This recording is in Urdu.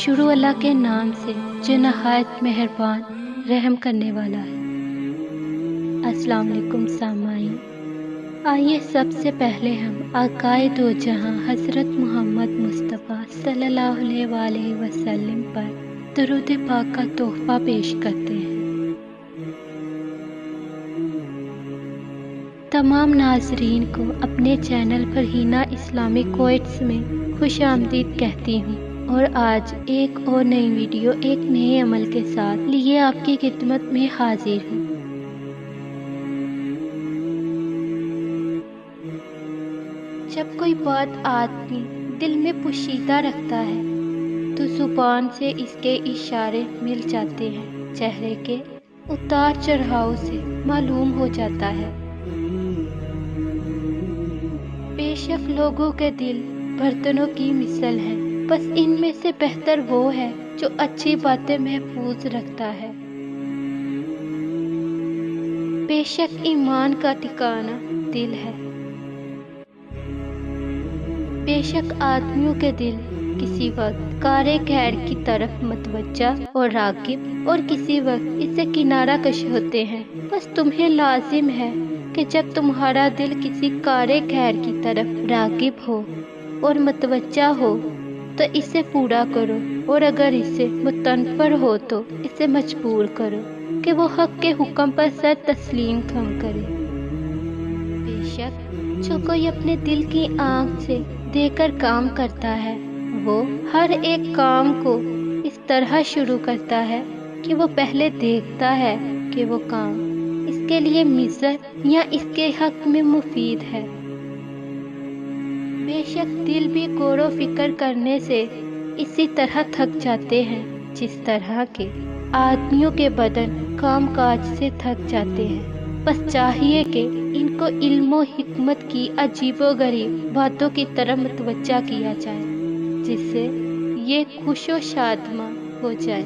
شروع اللہ کے نام سے جو نہایت مہربان رحم کرنے والا ہے۔ السلام علیکم سامعین، آئیے سب سے پہلے ہم آقائے دو جہاں حضرت محمد مصطفیٰ صلی اللہ علیہ وآلہ وسلم پر درود پاک کا تحفہ پیش کرتے ہیں۔ تمام ناظرین کو اپنے چینل فرحینہ اسلامک کوئٹس میں خوش آمدید کہتی ہوں، اور آج ایک اور نئی ویڈیو ایک نئے عمل کے ساتھ لیے آپ کی خدمت میں حاضر ہوں۔ جب کوئی بات آدمی دل میں پوشیدہ رکھتا ہے تو زبان سے اس کے اشارے مل جاتے ہیں، چہرے کے اتار چڑھاؤ سے معلوم ہو جاتا ہے۔ بے شک لوگوں کے دل برتنوں کی مثل ہیں، بس ان میں سے بہتر وہ ہے جو اچھی باتیں محفوظ رکھتا ہے۔ بے شک ایمان کا ٹھکانہ دل ہے۔ بے شک آدمیوں کے دل کسی وقت کار خیر کی طرف متوجہ اور راغب، اور کسی وقت اس سے کنارہ کش ہوتے ہیں۔ بس تمہیں لازم ہے کہ جب تمہارا دل کسی کار خیر کی طرف راغب ہو اور متوجہ ہو تو اسے پورا کرو، اور اگر اس سے متنفر ہو تو اسے مجبور کرو کہ وہ حق کے حکم پر سر تسلیم خم کرے۔ بے شک جو کوئی اپنے دل کی آنکھ سے دیکھ کر کام کرتا ہے، وہ ہر ایک کام کو اس طرح شروع کرتا ہے کہ وہ پہلے دیکھتا ہے کہ وہ کام اس کے لیے مضر یا اس کے حق میں مفید ہے۔ بے شک دل بھی غور و فکر کرنے سے اسی طرح تھک جاتے ہیں جس طرح کے آدمیوں کے بدن کام کاج سے تھک جاتے ہیں۔ بس چاہیے کہ ان کو علم و حکمت کی عجیب و غریب باتوں کی طرف متوجہ کیا جائے، جس سے یہ خوش و شادماں ہو جائے۔